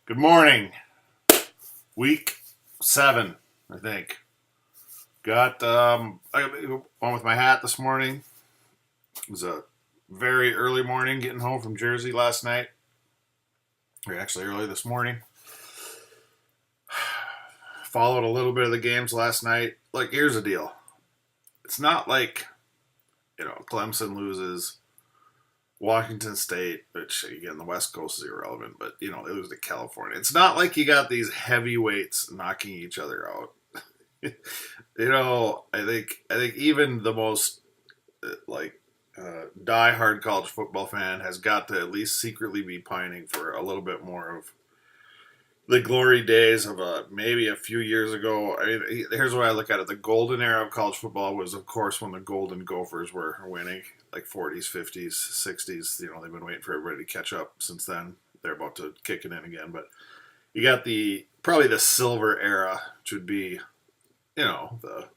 Good morning. Week 7, I think. I went with my hat this morning. It was a very early morning getting home from Jersey last night. Or actually early this morning. Followed a little bit of the games last night. Like, here's the deal. It's not like, Clemson loses Washington State, which again the West Coast is irrelevant, but they lose to California. It's not like you got these heavyweights knocking each other out. I think even the most die-hard college football fan has got to at least secretly be pining for a little bit more of the glory days of maybe a few years ago. I mean, here's the way I look at it: the golden era of college football was, of course, when the Golden Gophers were winning, like 40s, 50s, 60s. They've been waiting for everybody to catch up since then. They're about to kick it in again, but you got probably the silver era, which would be the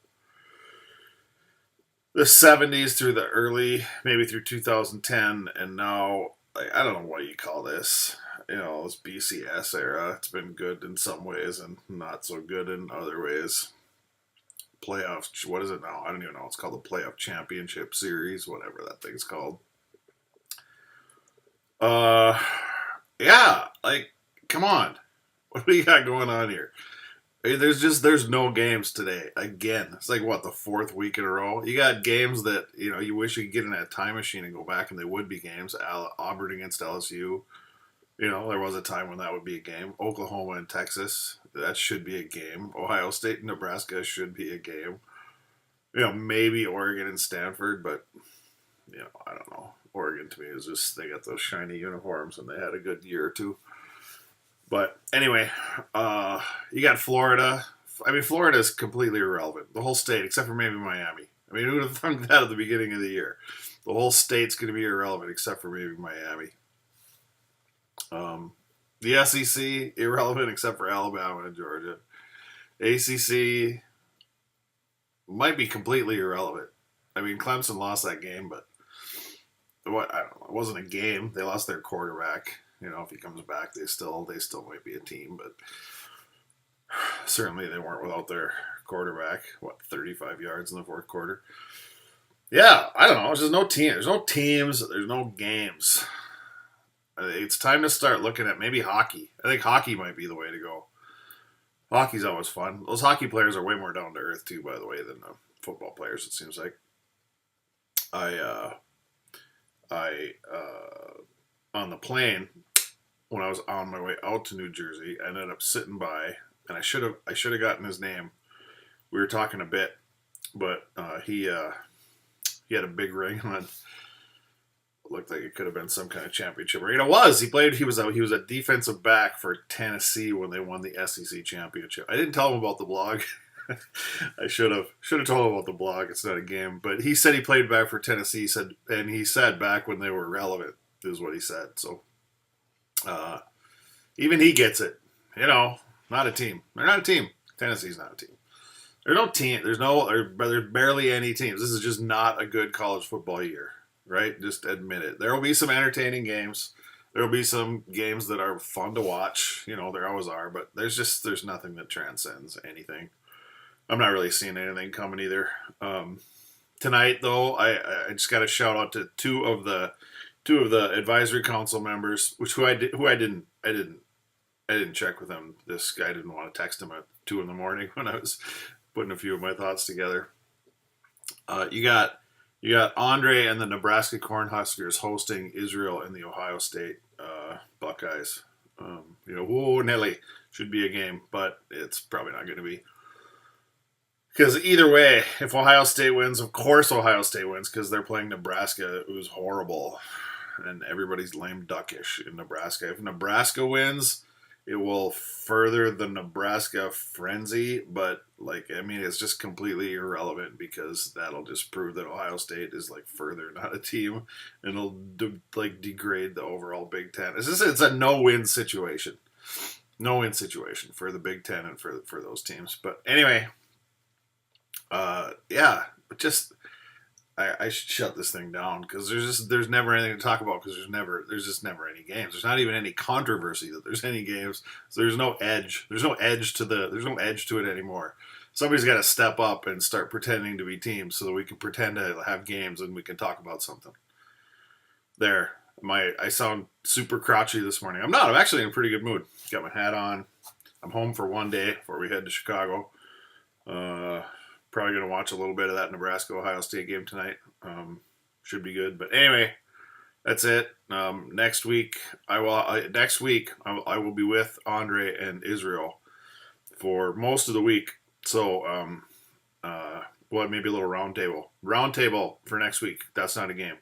70s through the early, maybe through 2010, and now, like, I don't know what you call this. This BCS era. It's been good in some ways and not so good in other ways. Playoffs, what is it now? I don't even know. It's called the Playoff Championship Series, whatever that thing's called. Yeah, like, come on. What do you got going on here? There's no games today. Again, it's like what, the fourth week in a row. You got games that you wish you could get in a time machine and go back and they would be games. Auburn against LSU. There was a time when that would be a game. Oklahoma and Texas, that should be a game. Ohio State and Nebraska should be a game. Maybe Oregon and Stanford, but I don't know. Oregon to me is just, they got those shiny uniforms and they had a good year or two. But anyway, you got Florida. I mean, Florida is completely irrelevant. The whole state, except for maybe Miami. I mean, who would have thunk that at the beginning of the year? The whole state's going to be irrelevant except for maybe Miami. The SEC, irrelevant except for Alabama and Georgia. ACC might be completely irrelevant. I mean, Clemson lost that game, but I don't know. It wasn't a game. They lost their quarterback. If he comes back, they still might be a team, but certainly they weren't without their quarterback. 35 yards in the fourth quarter? Yeah, I don't know. There's just no team. There's no teams. There's no games. It's time to start looking at maybe hockey. I think hockey might be the way to go. Hockey's always fun. Those hockey players are way more down to earth too, by the way, than the football players. It seems like. I on the plane, when I was on my way out to New Jersey, I ended up sitting by, and I should have gotten his name. We were talking a bit, but he had a big ring on. Looked like it could have been some kind of championship ring. It was. He was a defensive back for Tennessee when they won the SEC championship. I didn't tell him about the blog. I should have told him about the blog. It's not a game, but he said he played back for Tennessee. He said back when they were relevant is what he said. So even he gets it. Not a team. They're not a team. Tennessee's not a team. There's no team. There's barely any teams. This is just not a good college football year, right? Just admit it. There will be some entertaining games. There will be some games that are fun to watch. There always are, but there's nothing that transcends anything. I'm not really seeing anything coming either. Tonight, though, I just got a shout out to two of the advisory council members, who I didn't check with them. This guy didn't want to text him at 2 a.m. when I was putting a few of my thoughts together. You got Andre and the Nebraska Cornhuskers hosting Israel and the Ohio State Buckeyes. Nelly should be a game, but it's probably not going to be. Because either way, if Ohio State wins, of course Ohio State wins because they're playing Nebraska, who's horrible. And everybody's lame duckish in Nebraska. If Nebraska wins, it will further the Nebraska frenzy. But, it's just completely irrelevant because that'll just prove that Ohio State is, further not a team. And it'll, degrade the overall Big Ten. It's a no-win situation. No-win situation for the Big Ten and for those teams. But anyway... just I should shut this thing down because there's never anything to talk about because there's just never any games. There's not even any controversy that there's any games. So there's no edge. There's no edge to it anymore. Somebody's got to step up and start pretending to be teams so that we can pretend to have games and we can talk about something. There, I sound super crotchety this morning. I'm not. I'm actually in a pretty good mood. Got my hat on. I'm home for one day before we head to Chicago. Probably going to watch a little bit of that Nebraska-Ohio State game tonight. Should be good. But anyway, that's it. Next week, I will be with Andre and Israel for most of the week. So, maybe a little round table for next week. That's not a game.